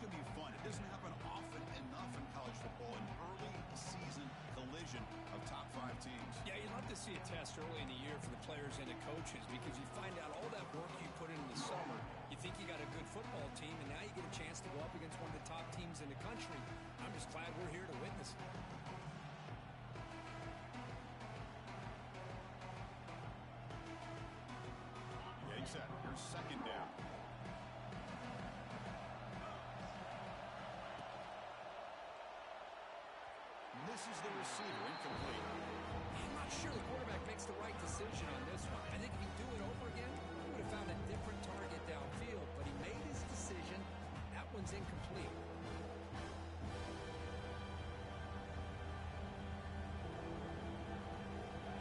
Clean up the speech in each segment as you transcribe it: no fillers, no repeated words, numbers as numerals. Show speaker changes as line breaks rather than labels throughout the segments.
can be fun. It doesn't happen often enough in college football, an early season collision of top 5 teams.
Yeah, you'd love to see a test early in the year for the players and the coaches because you find out all that work you put in the summer. You think you got a good football team, and now you get a chance to go up against one of the top teams in the country. I'm just glad we're here to witness it.
Yeah, he's set. Here's second down. Misses the receiver, incomplete.
I'm not sure the quarterback makes the right decision on this one. I think if he'd do it over again, he would have found a different target downfield. But he made his decision. That one's incomplete.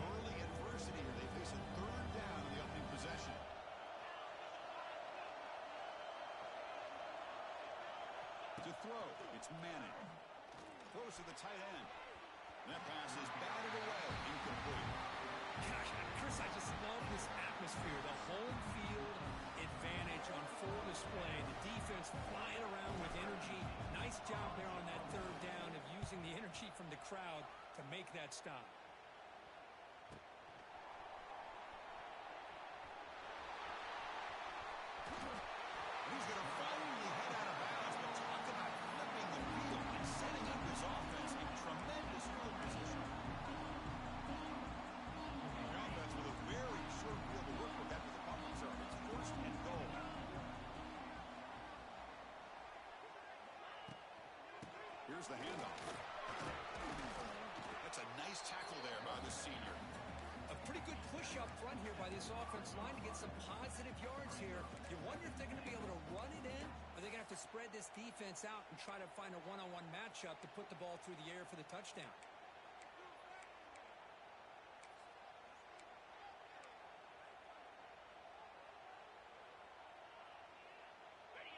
Early adversity here. They face a third down in the opening possession. To throw, it's Manning. Throws to the tight end. That pass is batted away. Incomplete.
Gosh, Chris, I just love this atmosphere. The home field advantage on full display. The defense flying around with energy. Nice job there on that third down of using the energy from the crowd to make that stop.
He's going to finally head out of bounds, but talk about flipping the field and setting up his offense in tremendous field position. The offense with a very short field to work with after the punt return. It's first and goal. Here's the handoff. That's a nice tackle there by the senior.
A pretty good push up front here by this offense line to get some positive yards here. You wonder if they're going to be able to run it in, or they're going to have to spread this defense out and try to find a one-on-one matchup to put the ball through the air for the touchdown.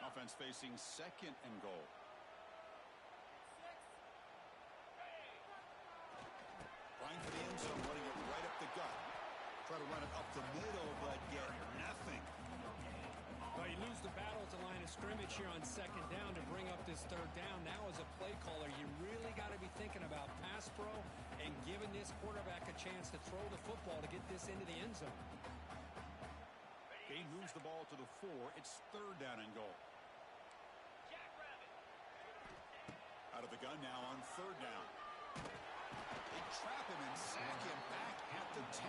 Offense facing second and goal. Trying for the end zone, running it right up the gut. Try to run it up the middle, but get nothing.
Well, you lose the battle at the line of scrimmage here on second down to bring up this third down. Now as a play caller, you really got to be thinking about pass pro and giving this quarterback a chance to throw the football to get this into the end zone.
He moves the ball to the 4. It's third down and goal. Out of the gun now on third down. They trap him and sack him back at the 10.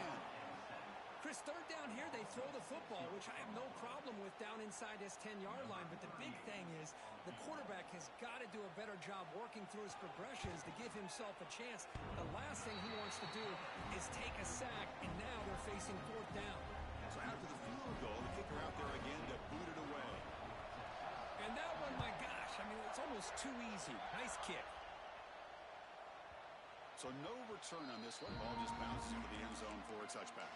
Chris, third down here, they throw the football, which I have no problem with down inside this 10-yard line. But the big thing is the quarterback has got to do a better job working through his progressions to give himself a chance. The last thing he wants to do is take a sack, and now they're facing fourth down.
So after the field goal, the kicker out there again to boot it away.
And that one, my gosh, I mean, it's almost too easy. Nice kick.
So no return on this one. Ball just bounces into the end zone for a touchback.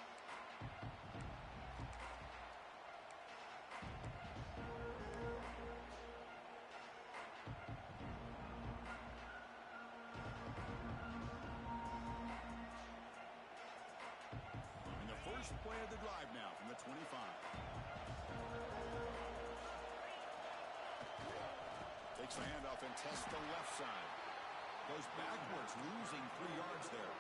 And the first play of the drive now from the 25. Takes the handoff and tests the left side. Goes backwards, losing 3 yards there.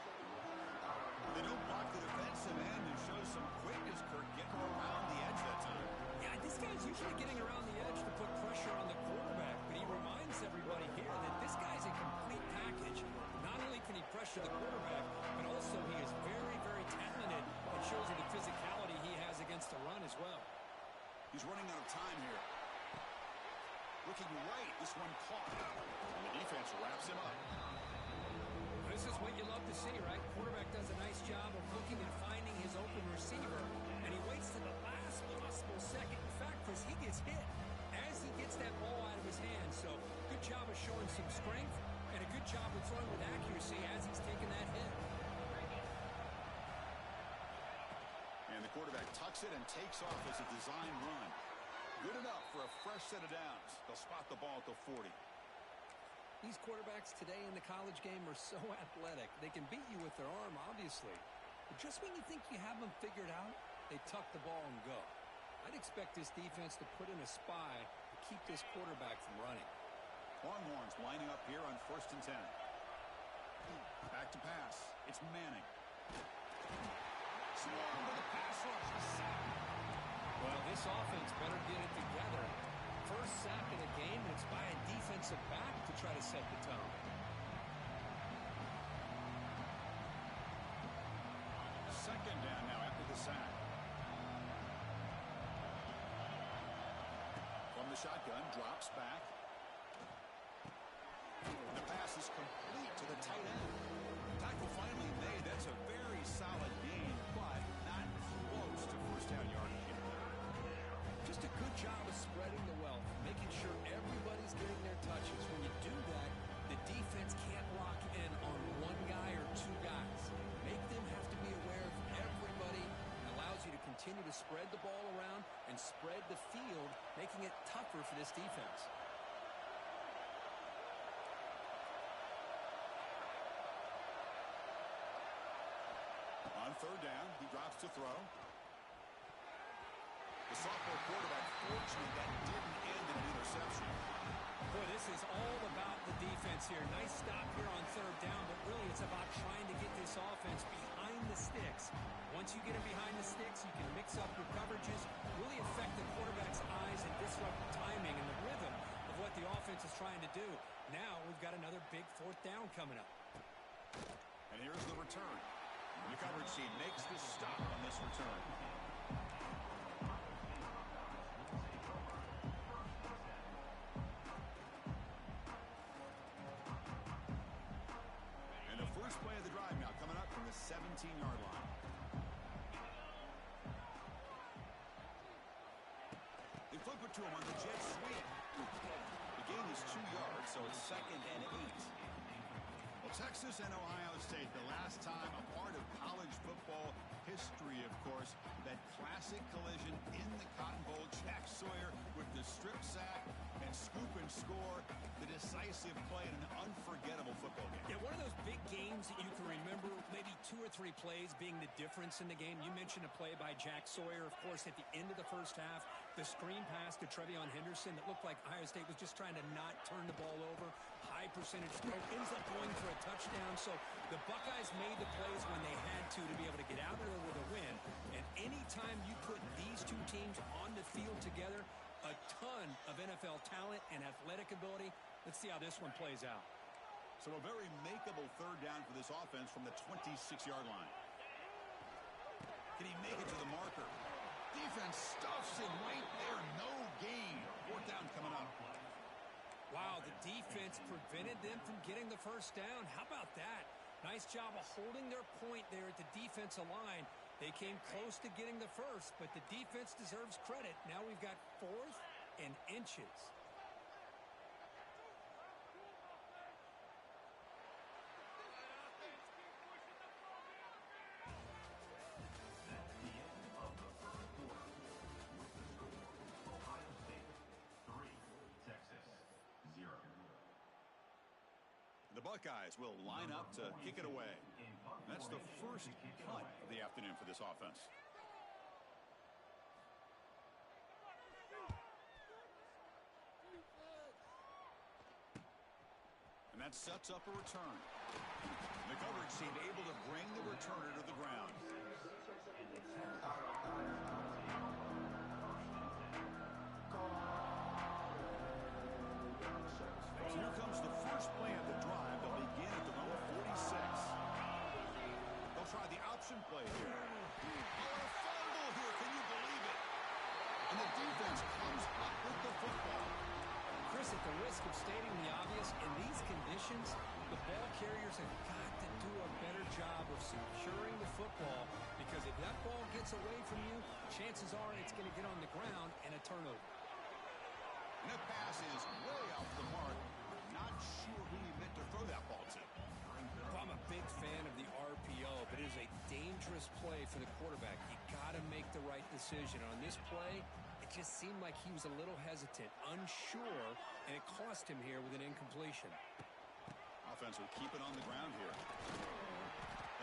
They don't block the defensive end and show some quickness, Kirk, getting around the edge that time.
Yeah, this guy's usually getting around the edge to put pressure on the quarterback, but he reminds everybody here that this guy's a complete package. Not only can he pressure the quarterback, but also he is very, very talented. It shows you the physicality he has against the run as well.
He's running out of time here. Looking right, this one caught. And the defense wraps him up.
This is what you love to see, right? Quarterback does a nice job of looking and finding his open receiver, and he waits to the last possible second. In fact, Chris, he gets hit as he gets that ball out of his hands. So good job of showing some strength and a good job of throwing with accuracy as he's taking that hit.
And the quarterback tucks it and takes off as a design run. Good enough for a fresh set of downs. They'll spot the ball at the 40.
These quarterbacks today in the college game are so athletic. They can beat you with their arm, obviously. But just when you think you have them figured out, they tuck the ball and go. I'd expect this defense to put in a spy to keep this quarterback from running.
Longhorns lining up here on 1st and 10. Back to pass. It's Manning. Swarm with a pass rush.
Well, this offense better get it together. First sack of the game, and it's by a defensive back to try to set the tone.
Second down now after the sack. From the shotgun, drops back. And the pass is complete to the tight end. Tackle finally made. That's a very solid gain, but not close to first down yardage here.
Just a good job of spreading the wealth, making sure everybody's getting their touches. When you do that, the defense can't lock in on one guy or two guys. Make them have to be aware of everybody. It allows you to continue to spread the ball around and spread the field, making it tougher for this defense.
On third down, he drops to throw. The sophomore quarterback, fortunate that didn't end in an interception.
Boy, this is all about the defense here. Nice stop here on third down, but really it's about trying to get this offense behind the sticks. Once you get it behind the sticks, you can mix up your coverages, really affect the quarterback's eyes and disrupt the timing and the rhythm of what the offense is trying to do. Now we've got another big fourth down coming up.
And here's the return. The coverage team makes the stop on this return. And the first play of the drive now coming up from the 17-yard line. They flip it to him on the jet sweep. The gain is 2 yards, so it's 2nd and 8. Texas and Ohio State, the last time a part of college football history, of course, that classic collision in the Cotton Bowl. Jack Sawyer with the strip sack and scoop and score, the decisive play in an unforgettable football game.
Yeah, one of those big games that you can remember, maybe 2 or 3 plays being the difference in the game. You mentioned a play by Jack Sawyer, of course, at the end of the first half, the screen pass to Trevion Henderson that looked like Ohio State was just trying to not turn the ball over. High percentage throw, ends up going for a touchdown. So the Buckeyes made the plays when they had to be able to get out of there with a win. And anytime you put these two teams on the field together, a ton of NFL talent and athletic ability. Let's see how this one plays out.
So a very makeable third down for this offense from the 26-yard line. Can he make it to the marker? Defense stuffs him right there. No gain. Fourth down coming up.
Wow, the defense prevented them from getting the first down. How about that? Nice job of holding their point there at the defensive line. They came close to getting the first, but the defense deserves credit. Now we've got 4th and inches.
The Buckeyes will line up to kick it away. That's the first punt of the afternoon for this offense. And that sets up a return. The coverage team able to bring the returner to the ground. So here comes the first play of the drive. They'll begin at the number 46. They'll try the option play here. Oh, a fumble here. Can you believe it? And the defense comes up with the football.
Chris, at the risk of stating the obvious, in these conditions, the ball carriers have got to do a better job of securing the football, because if that ball gets away from you, chances are it's going to get on the ground and a turnover.
And that pass is way off the mark. Not sure who he meant to throw that ball to.
Well, I'm a big fan of the RPO, but it is a dangerous play for the quarterback. You got to make the right decision. On this play, it just seemed like he was a little hesitant, unsure, and it cost him here with an incompletion.
Offense will keep it on the ground here.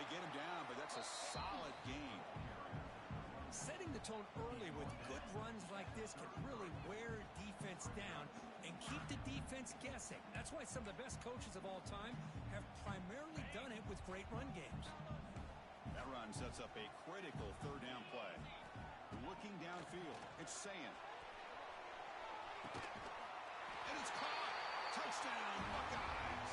They get him down, but that's a solid gain.
Setting the tone early with good runs like this can really wear defense down and keep the defense it's guessing. That's why some of the best coaches of all time have primarily done it with great run games.
That run sets up a critical third down play. Looking downfield, it's Sayan. And it's caught. Touchdown, Buckeyes.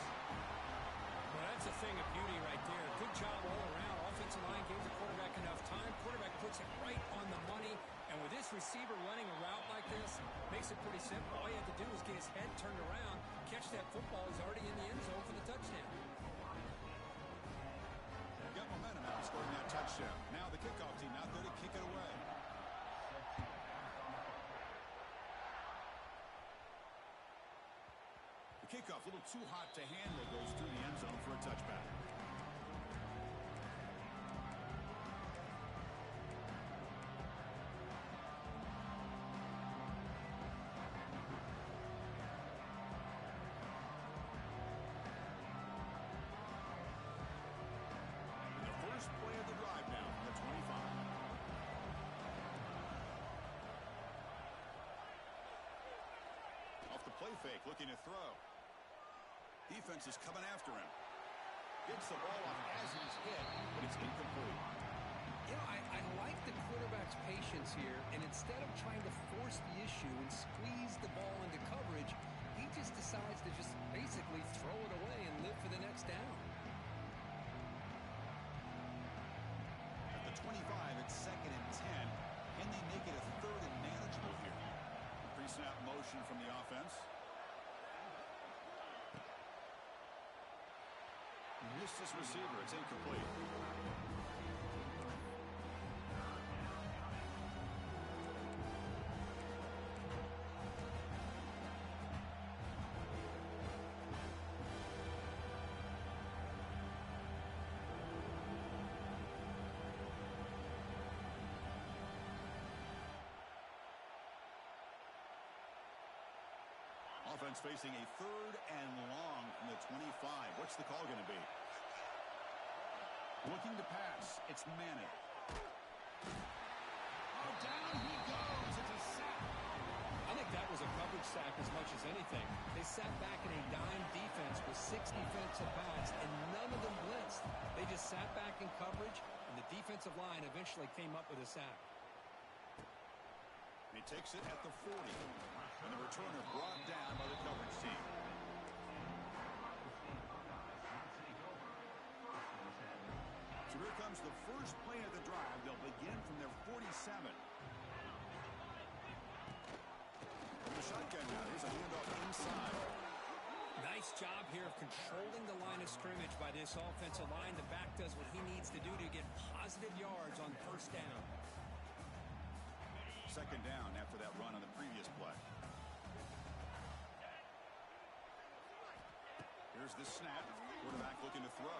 Well, that's a thing of beauty right there. Good job all around. Offensive line gave the quarterback enough time. Quarterback puts it right on the money. And with this receiver running a route like this, makes it pretty simple. All you have to do is get his head turned around, catch that football. He's already in the end zone for the touchdown.
Got momentum out scoring that touchdown. Now the kickoff team out there to kick it away. The kickoff a little too hot to handle, goes through the end zone for a touchback. Play of the drive now from the 25. Off the play fake, looking to throw. Defense is coming after him. Gets the ball off as he's hit, but it's incomplete.
You know, I like the quarterback's patience here, and instead of trying to force the issue and squeeze the ball into coverage, he just decides to just basically throw it away and live for the next down.
25, it's 2nd and 10. Can they make it a 3rd and manageable here? Pre-snap motion from the offense. Missed his receiver. It's incomplete. Offense facing a 3rd and long from the 25. What's the call going to be? Looking to pass. It's Manning. Oh, down he goes. It's a sack.
I think that was a coverage sack as much as anything. They sat back in a dime defense with 6 defensive backs, and none of them blitzed. They just sat back in coverage, and the defensive line eventually came up with a sack.
He takes it at the 40. And the returner brought down by the coverage team. So here comes the first play of the drive. They'll begin from their 47. From the shotgun now. Here's a handoff inside.
Nice job here of controlling the line of scrimmage by this offensive line. The back does what he needs to do to get positive yards on first down.
2nd down after that run on the previous play. Here's the snap. Quarterback looking to throw.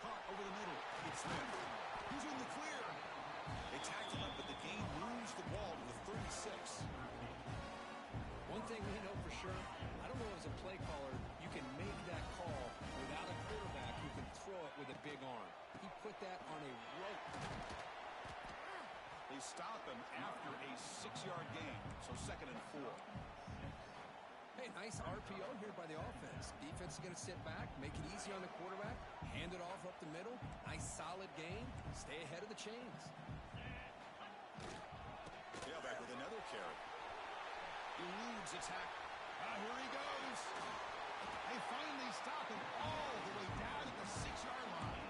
Caught over the middle. It's Smith. He's in the clear. They tackle him, but the game moves the ball to the 36.
One thing we know for sure, I don't know as a play caller, you can make that call without a quarterback who can throw it with a big arm. He put that on a rope.
They stop him after a 6-yard gain, so 2nd and 4.
Hey, nice RPO here by the offense. Defense is going to sit back, make it easy on the quarterback, hand it off up the middle. Nice solid game. Stay ahead of the chains.
Yeah, back with another carry. Eludes attack. Here he goes. They finally stop him all the way down at the 6-yard line.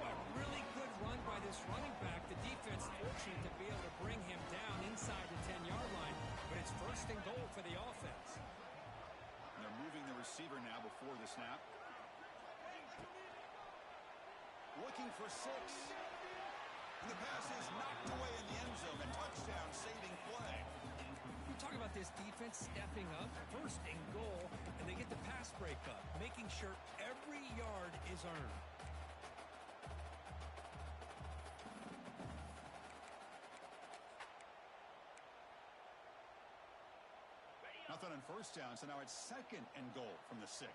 Well, really good run by this running back. The defense fortunate to be able to bring him down inside the 10-yard line, but it's 1st and goal for the offense.
And they're moving the receiver now before the snap. Looking for 6. And the pass is knocked away in the end zone. A touchdown saving play.
You talk about this defense stepping up, 1st and goal, and they get the pass break up, making sure every yard is earned.
Nothing on 1st down, so now it's 2nd and goal from the 6.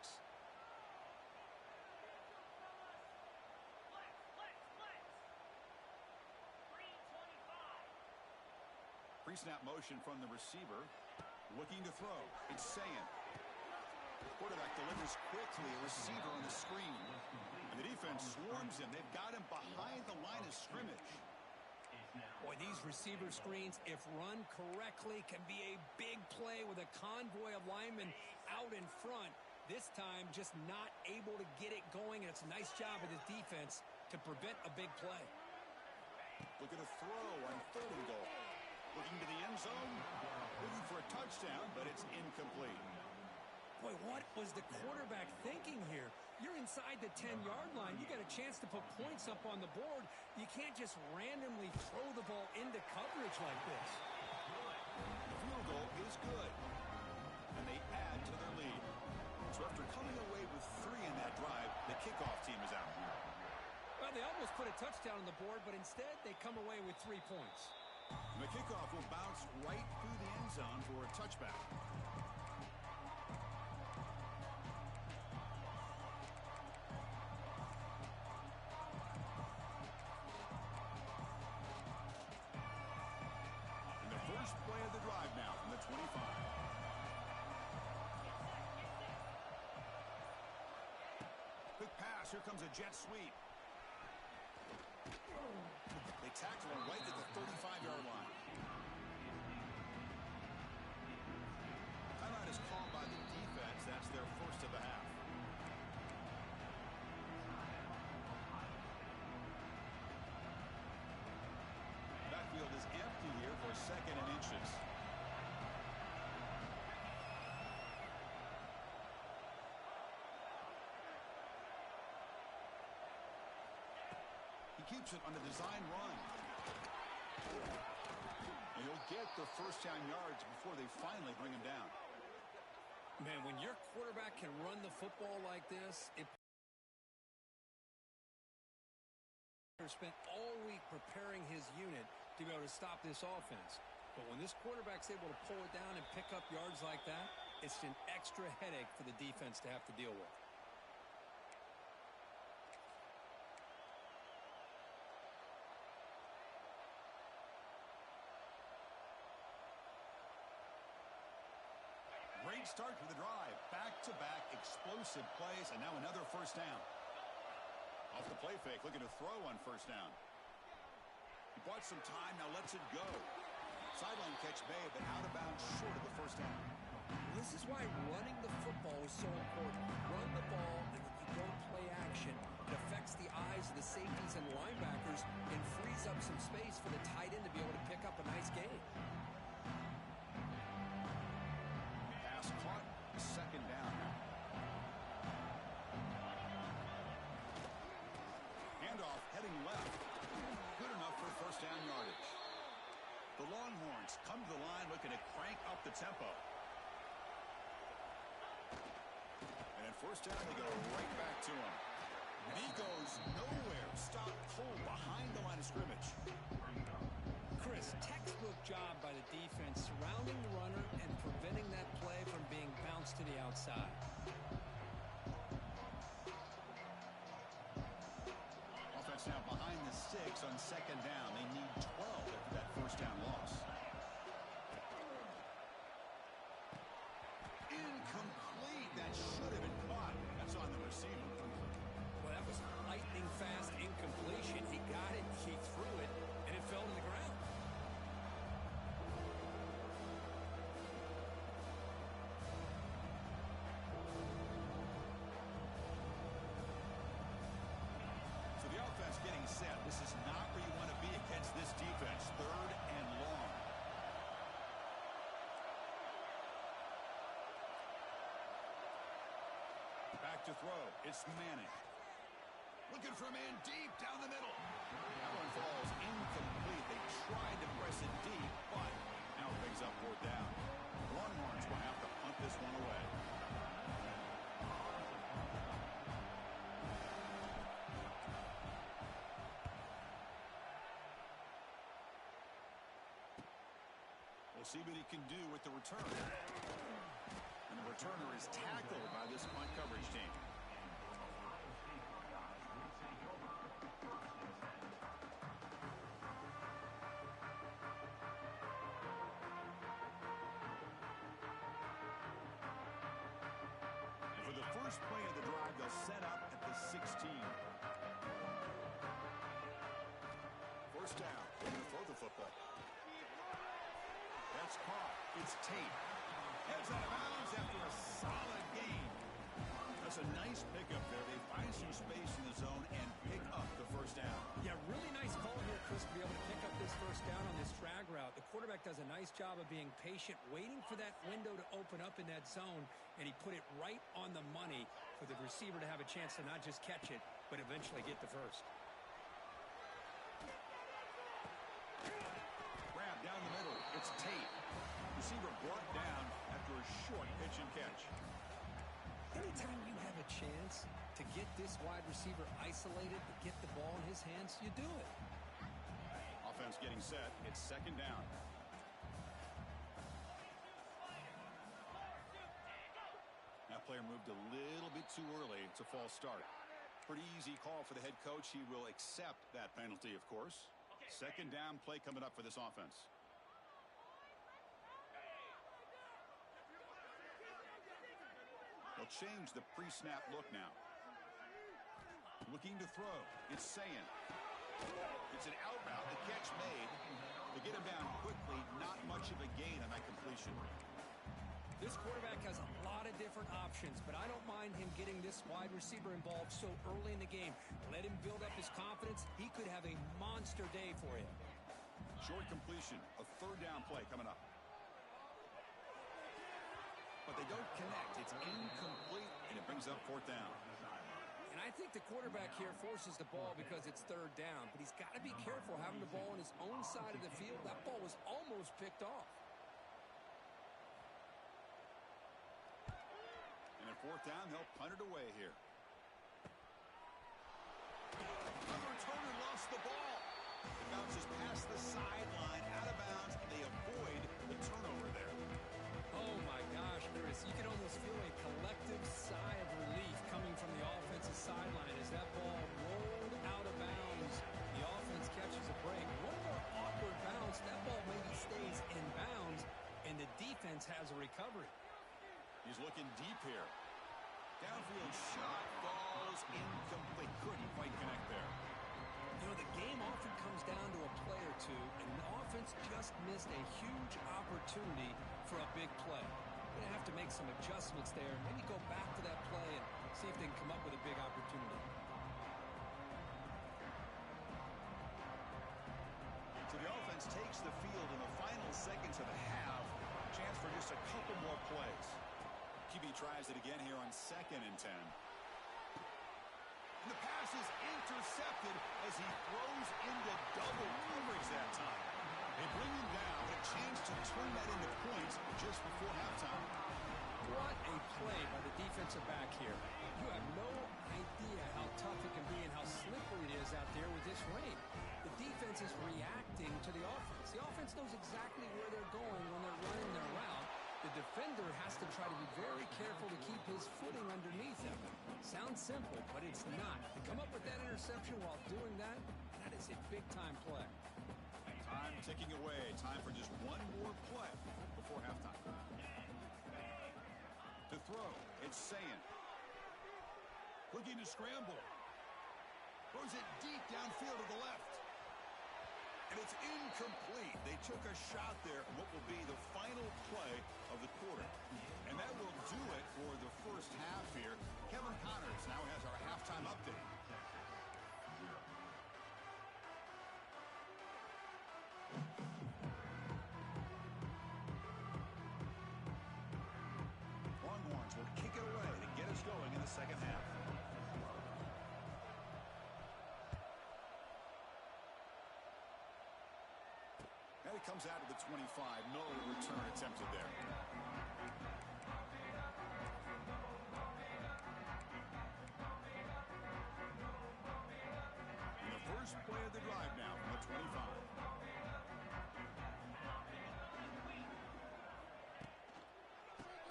Pre-snap motion from the receiver. Looking to throw. It's quarterback delivers quickly, a receiver on the screen. And the defense swarms him. They've got him behind the line of scrimmage.
Boy, these receiver screens, if run correctly, can be a big play with a convoy of linemen out in front. This time, just not able to get it going, and it's a nice job of the defense to prevent a big play.
Look at a throw on 3rd and goal. Looking to the end zone, looking for a touchdown, but it's incomplete.
Boy, what was the quarterback thinking here? You're inside the 10-yard line. You got a chance to put points up on the board. You can't just randomly throw the ball into coverage like this.
The field goal is good, and they add to their lead. So after coming away with 3 in that drive, the kickoff team is out.
Well, they almost put a touchdown on the board, but instead they come away with 3 points.
And the kickoff will bounce right through the end zone for a touchback. First play of the drive now from the 25. Quick pass. Here comes a jet sweep. They tackle him right at the 35-yard line. Timeout is called by the defense. That's their first of the half. Backfield is empty here for 2nd and inches. He keeps it on the design run. And he'll get the first down yards before they finally bring him down.
Man, when your quarterback can run the football like this, it spent all week preparing his unit to be able to stop this offense. But when this quarterback's able to pull it down and pick up yards like that, it's an extra headache for the defense to have to deal with.
Great start to the drive. Back-to-back explosive plays, and now another first down. Off the play fake, looking to throw on first down. He bought some time, now lets it go. Sideline catch made, but out of bounds short of the first down.
This is why running the football is so important. Run the ball, and then you don't play action. It affects the eyes of the safeties and linebackers and frees up some space for the tight end to be able to pick up a nice gain.
Pass caught, 2nd down. Handoff heading left. Good enough for first down yardage. The Longhorns come to the line looking to crank up the tempo. And at first down, they go right back to him. And he goes nowhere. Stop cold behind the line of scrimmage.
Chris, textbook job by the defense surrounding the runner and preventing that play from being bounced to the outside.
Offense now behind the 6 on 2nd down. They need 12 after that first down loss. Incomplete. That should have been caught. That's on the receiver.
Well, that was lightning fast incompletion. He got it, he threw it, and it fell to the ground.
So the offense getting set. This is not where you want to be against this defense. 3rd and long. Back to throw. It's Manning. Looking for a man deep down the middle. That one falls incomplete. They tried to press it deep, but now it brings up 4th down. The Longhorns will have to punt this one away. We'll see what he can do with the return. And the returner is tackled by this punt coverage team. first play of the drive, they'll set up at the 16. First down. They're going to throw the football. That's caught. It's Tate. Heads out of bounds after a solid gain. That's a nice pickup there. They find some space in the zone and pick up the first down.
Yeah, really nice call here, Chris, to be able to pick up this first down on this drag route. The quarterback does a nice job of being patient, waiting for that window to open up in that zone, and he put it right on the money for the receiver to have a chance to not just catch it, but eventually get the first.
Grab down the middle. It's Tate. Receiver brought down after a short pitch and catch.
Anytime you have a chance to get this wide receiver isolated, to get the ball in his hands, you do it.
Offense getting set. It's second down. That player moved a little bit too early. It's a false start. Pretty easy call for the head coach. He will accept that penalty, of course. Second down play coming up for this offense. They'll change the pre-snap look now. Looking to throw. It's Sayin. It's an out route. The catch made. They get him down quickly. Not much of a gain on that completion.
This quarterback has a lot of different options, but I don't mind him getting this wide receiver involved so early in the game. Let him build up his confidence. He could have a monster day for you.
Short completion. A third down play coming up. But they don't connect. It's incomplete, and it brings up fourth down.
And I think the quarterback here forces the ball because it's third down, but he's got to be careful having the ball on his own side of the field. That ball was almost picked off.
And at fourth down, they'll punt it away here. Another returner lost the ball. It bounces past the sideline, out of bounds, and they avoid the turnover there.
Oh, my gosh, Chris. You can almost feel a collective sigh of relief coming from the offensive sideline as that ball rolled out of bounds. The offense catches a break. One more awkward bounce. That ball maybe stays in bounds, and the defense has a recovery.
He's looking deep here. Downfield shot falls incomplete. Couldn't quite connect there.
You know, the game often comes down to a play or two, and the offense just missed a huge opportunity for a big play. They're going to have to make some adjustments there, maybe go back to that play and see if they can come up with a big opportunity.
So the offense takes the field in the final seconds of the half. Chance for just a couple more plays. QB tries it again here on 2nd and 10. And the pass is intercepted as he throws into double coverage that time. They bring him down, but a chance to turn that into points just before halftime.
What a play by the defensive back here. You have no idea how tough it can be and how slippery it is out there with this rain. The defense is reacting to the offense. The offense knows exactly where they're going when they're running their route. The defender has to try to be very careful to keep his footing underneath him. Sounds simple, but it's not. To come up with that interception while doing that, that is a big-time play.
Time ticking away. Time for just one more play before halftime. To throw, it's Sayin. Looking to scramble. Throws it deep downfield to the left. And it's incomplete. They took a shot there on what will be the final play of the quarter. And that will do it for the first half here. Kevin Connors now has our halftime update. Longhorns will kick it away to get us going in the second half. Now he comes out of the 25. No return attempted there. And the first play of the drive now from the 25.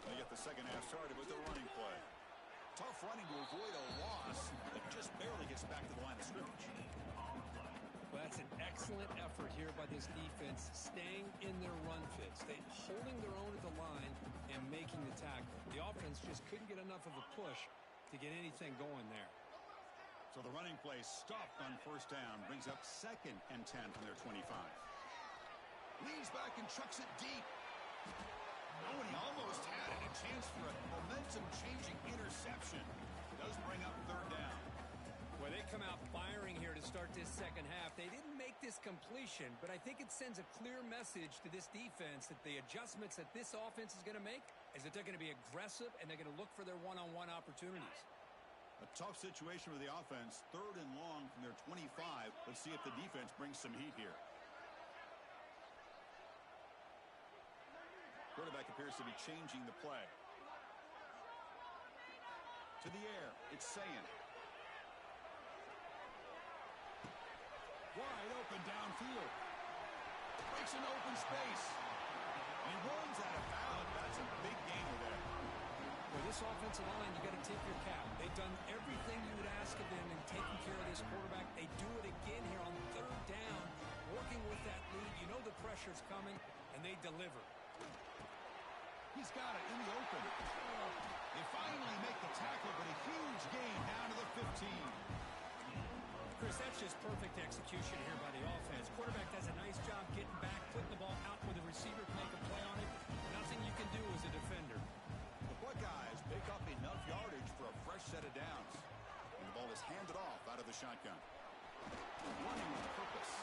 They get the second half started with the running play. Tough running to avoid a loss, but just barely gets back to the line of scrimmage.
Well, that's an excellent effort here by this defense, staying in their run fits. They holding their own at the line and making the tackle. The offense just couldn't get enough of a push to get anything going there.
So the running play stopped on first down, brings up 2nd and 10 from their 25. Leans back and chucks it deep. Oh, and he almost had it. A chance for a momentum-changing interception. Does bring up 3rd down.
Well, they come out firing here to start this second half. They didn't make this completion, but I think it sends a clear message to this defense that the adjustments that this offense is going to make is that they're going to be aggressive and they're going to look for their one-on-one opportunities.
A tough situation with the offense. 3rd and long from their 25. Let's see if the defense brings some heat here. Quarterback appears to be changing the play. To the air. It's Sayan. Wide open downfield. Breaks an open space. And he runs out of bounds. That's a big gainer there.
For this offensive line, you got to tip your cap. They've done everything you would ask of them in taking care of this quarterback. They do it again here on 3rd down, working with that lead. You know the pressure's coming, and they deliver.
He's got it in the open. They finally make the tackle, but a huge gain down to the 15.
Chris, that's just perfect execution here by the offense. Quarterback does a nice job getting back, putting the ball out where the receiver can make a play on it. Nothing you can do as a defender.
The Buckeyes pick up enough yardage for a fresh set of downs. And the ball is handed off out of the shotgun. Running with purpose.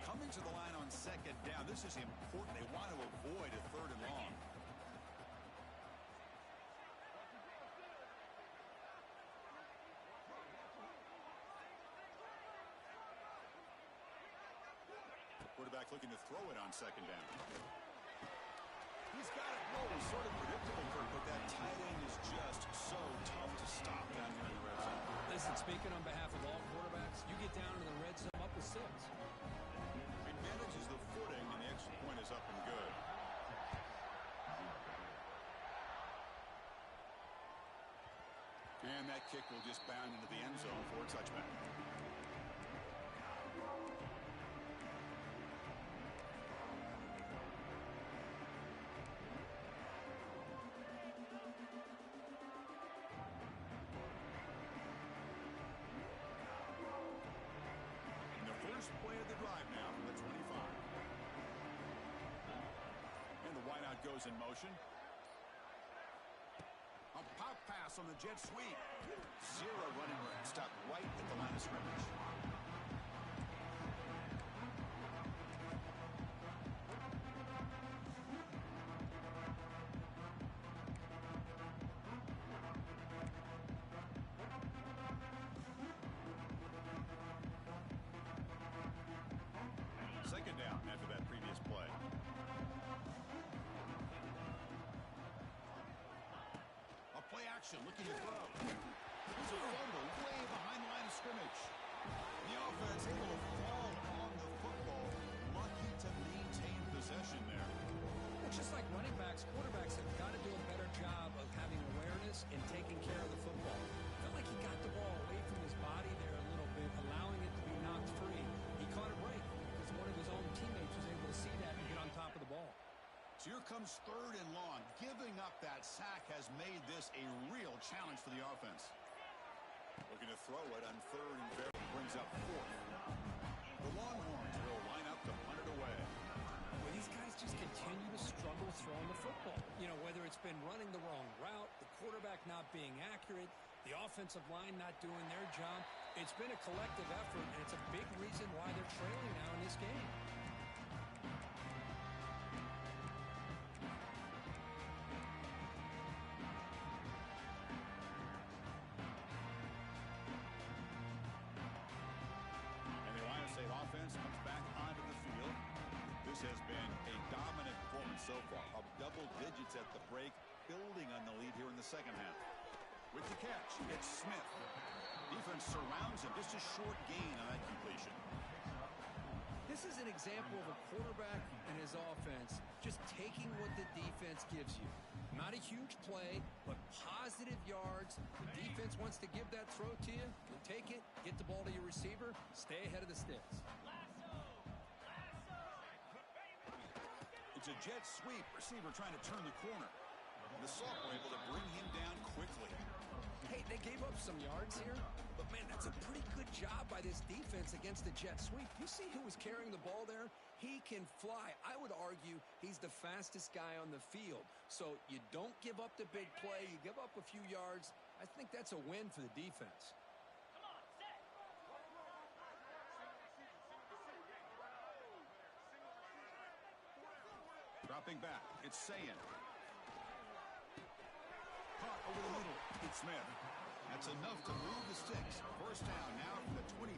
Coming to the line on 2nd down. This is important. They want to avoid a 3rd and long. Quarterback looking to throw it on 2nd down. He's got it low. Sort of predictable, Kirk, but that tight end is just so tough to stop down here in the red zone.
Listen, speaking on behalf of all quarterbacks, you get down to the red zone up with 6.
He manages the footing, and the extra point is up and good. And that kick will just bound into the end zone for a touchback. First play of the drive now from the 25. And the wideout goes in motion. A pop pass on the jet sweep. 0 running room. Stop right at the line of scrimmage. Looking to throw. There's a fumble way behind the line of scrimmage. The offense able to fall on the football. Lucky to maintain possession there.
Well, just like running backs, quarterbacks have got to do a better job of having awareness and taking care of the football. Felt like he got the ball away from his body there a little bit, allowing it to be knocked free. He caught a break because one of his own teammates was able to see that and get on top of the ball.
So here comes 3rd and long. Giving up that sack has made this a real challenge for the offense. Looking to throw it on 3rd and very brings up 4th. The Longhorns will line up to punt it away.
Well, these guys just continue to struggle throwing the football. You know, whether it's been running the wrong route, the quarterback not being accurate, the offensive line not doing their job. It's been a collective effort, and it's a big reason why they're trailing now in this game.
Offense comes back onto the field. This has been a dominant performance so far. Up double digits at the break, building on the lead here in the second half. With the catch, it's Smith. Defense surrounds him. Just a short gain on that completion.
This is an example of a quarterback and his offense just taking what the defense gives you. Not a huge play, but positive yards. The defense wants to give that throw to you. You take it, get the ball ball to your receiver, stay ahead of the sticks.
It's a jet sweep. Receiver trying to turn the corner. And the Salk were able to bring him down quickly.
Hey, they gave up some yards here, but, man, that's a pretty good job by this defense against the jet sweep. You see who was carrying the ball there? He can fly. I would argue he's the fastest guy on the field. So you don't give up the big play. You give up a few yards. I think that's a win for the defense.
Dropping back, it's Sayin. Caught over the middle, it's Smith. That's enough to move the sticks. First down now from the 23.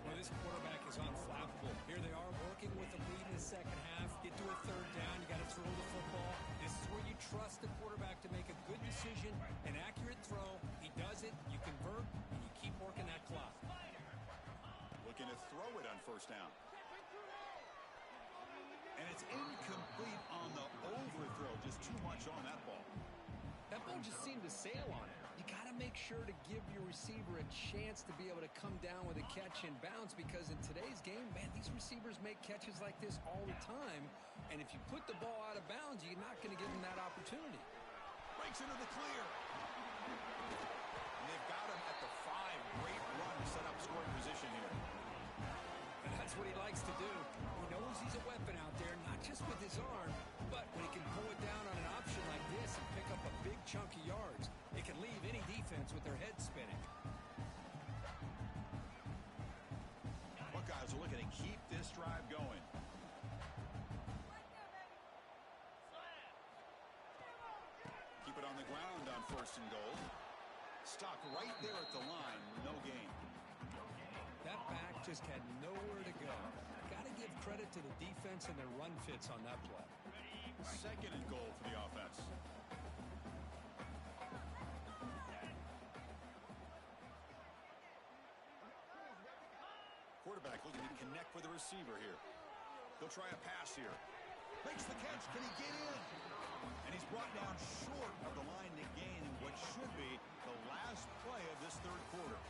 Well, this quarterback is unflappable. Here they are working with the lead in the second half. Get to a third down, you got to throw the football. This is where you trust the quarterback to make a good decision, an accurate throw. He does it, you convert, and you keep working that clock.
Looking to throw it on first down. And it's incomplete on the overthrow. Just too much on that ball.
That ball just seemed to sail on it. You got to make sure to give your receiver a chance to be able to come down with a catch and bounce, because in today's game, man, these receivers make catches like this all the time. And if you put the ball out of bounds, you're not going to give them that opportunity.
Breaks into the clear. And they've got him at the 5. Great run to set up scoring position here.
And that's what he likes to do. He knows he's a weapon out there, not just with his arm, but when he can pull it down on an option like this and pick up a big chunk of yards, it can leave any defense with their head spinning.
Buckeyes are looking to keep this drive going. Keep it on the ground on first and goal. Stopped right there at the line. No gain.
That back just had nowhere to go. Got to give credit to the defense and their run fits on that play.
Second and goal for the offense. Quarterback looking to connect with the receiver here. He'll try a pass here. Makes the catch. Can he get in? And he's brought down short of the line to gain in what should be the last play of this third quarter.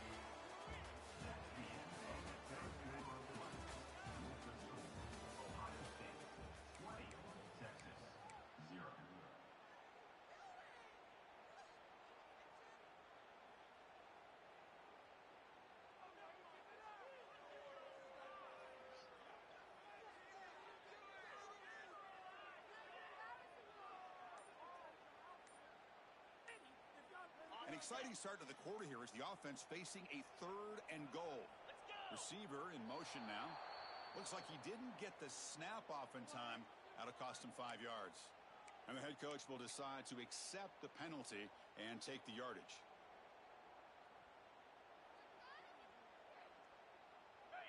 An exciting start to the quarter here as the offense facing a third and goal. Receiver in motion now. Looks like he didn't get the snap off in time. That'll cost him 5 yards. And the head coach will decide to accept the penalty and take the yardage.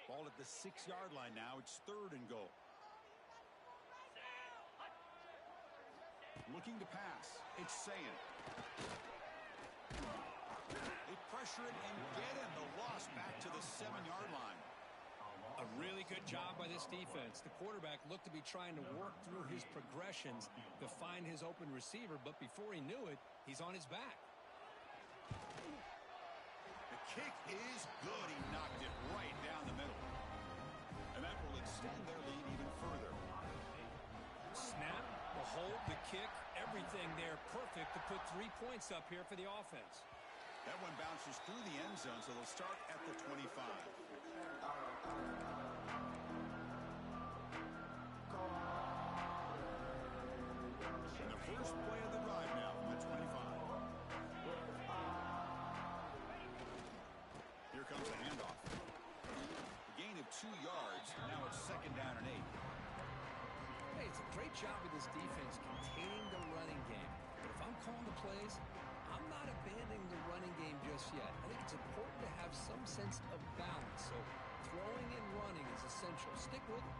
Ball at the 6-yard line now. It's third and goal. Looking to pass. It's Sayin. They pressure it and get him. The loss back to the 7-yard line.
A really good job by this defense. The quarterback looked to be trying to work through his progressions to find his open receiver, but before he knew it, he's on his back.
The kick is good. He knocked it right down the middle. And that will extend their lead even further.
Snap, the hold, the kick, everything there perfect to put 3 points up here for the offense.
That one bounces through the end zone, so they'll start at the 25. And the first play of the drive now from the 25. Here comes a handoff. A gain of 2 yards. Now it's second down and 8.
Hey, it's a great job of this defense containing the running game. But if I'm calling the plays, I'm not abandoning the running game just yet. I think it's important to have some sense of balance. So throwing and running is essential. Stick with it.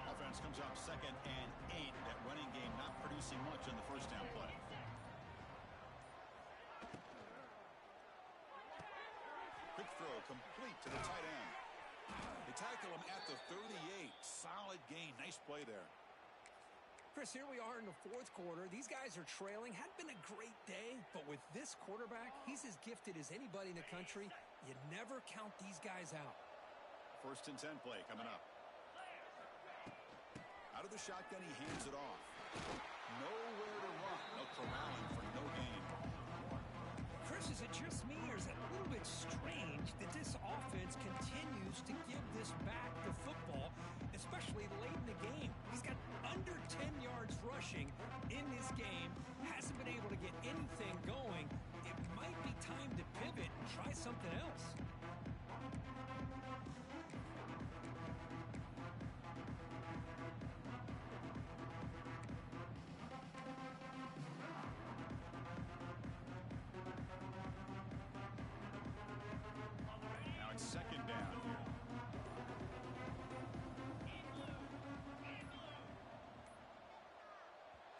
Offense comes up second and 8. That running game not producing much on the first down play. Quick throw complete to the tight end. They tackle him at the 38. Solid gain. Nice play there.
Chris, here we are in the fourth quarter. These guys are trailing. Hadn't been a great day, but with this quarterback, he's as gifted as anybody in the country. You never count these guys out.
1st and 10 play coming up. Out of the shotgun, he hands it off. Nowhere to run. No corralling for no gain.
Chris, is it just me, or is it a little bit strange that this offense continues to give this back to football, especially late in the game? He's got under 10 yards rushing in this game, hasn't been able to get anything going. It might be time to pivot and try something else.
Now it's 2nd down here.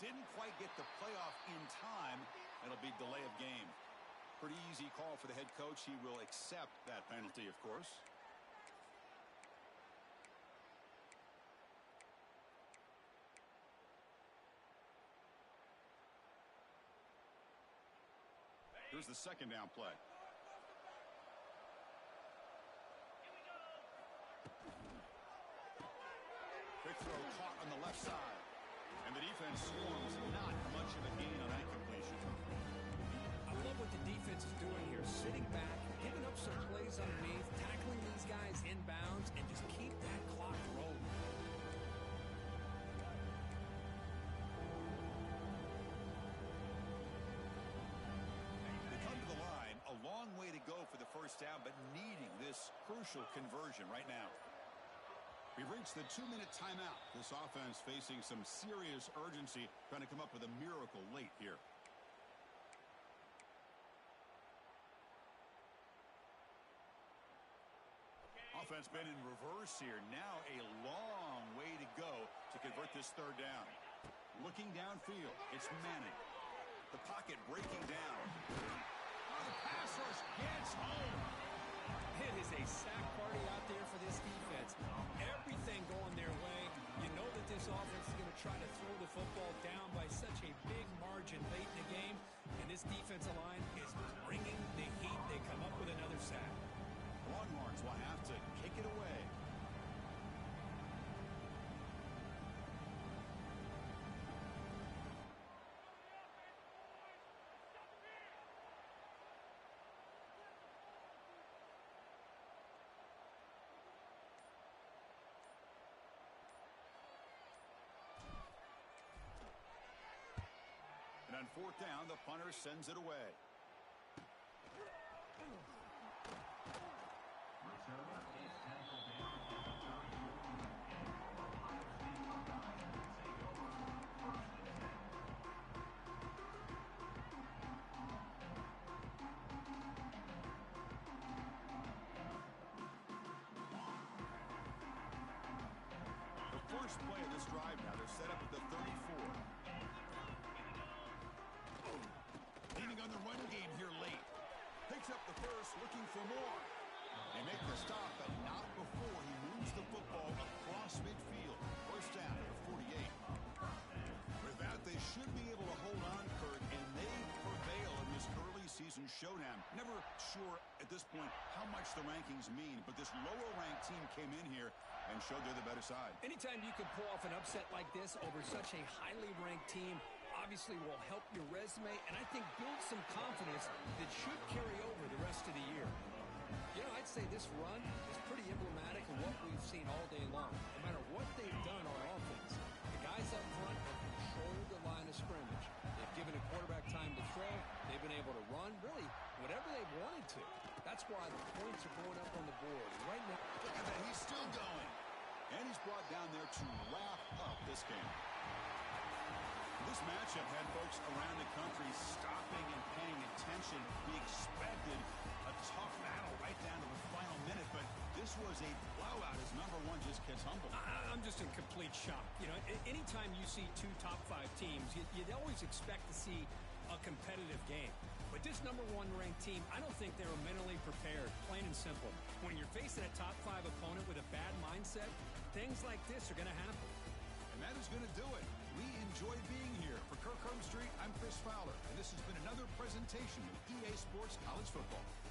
Didn't quite get the playoff in time. It'll be delay of game. Pretty easy call for the head coach. He will accept that penalty, of course. Here's the 2nd down play. Quick throw caught on the left side. And the defense swarms. Not much of a gain on that completion.
I love what the defense is doing here. Sitting back, giving up some plays underneath, tackling these guys inbounds, and just keep that clock rolling.
They come to the line. A long way to go for the 1st down, but needing this crucial conversion right now. We've reached the 2-minute timeout. This offense facing some serious urgency, trying to come up with a miracle late here. Offense been in reverse here. Now a long way to go to convert this 3rd down. Looking downfield, it's Manning. The pocket breaking down. Oh, the pass rush gets home.
It is a sack party out there for this defense. Everything going their way. You know that this offense is going to try to throw the football down by such a big margin late in the game. And this defensive line is bringing the heat. They come up with another sack.
Longhorns will have to kick it away. And on 4th down, the punter sends it away. The first play of this drive now, they're set up at the 34. Leaning on the run game here late. Picks up the first, looking for more. They make the stop, but not before he moves the football across midfield. 1st down at the 48. With that, they should be able to hold on, Kurt, and they prevail in this early season showdown. Never sure at this point how much the rankings mean, but this lower-ranked team came in here and showed they're the better side.
Anytime you can pull off an upset like this over such a highly ranked team, obviously will help your resume, and I think build some confidence that should carry over the rest of the year. You know, I'd say this run is pretty emblematic of what we've seen all day long. No matter what they've done on offense, the guys up front have controlled the line of scrimmage. They've given a quarterback time to throw. They've been able to run, really, whatever they've wanted to. That's why the points are going up on the board. And right now,
look at that, he's still going. And he's brought down there to wrap up this game. This matchup had folks around the country stopping and paying attention. We expected a tough battle right down to the final minute, but this was a blowout as number one just gets humbled.
I'm just in complete shock. You know, anytime you see 2 top-5 teams, you'd always expect to see a competitive game. But this number 1 ranked team, I don't think they were mentally prepared, plain and simple. When you're facing a top-5 opponent with a bad mindset, things like this are going to happen.
And that is going to do it. We enjoy being here. For Kirk Herbstreit, I'm Chris Fowler, and this has been another presentation of EA Sports College Football.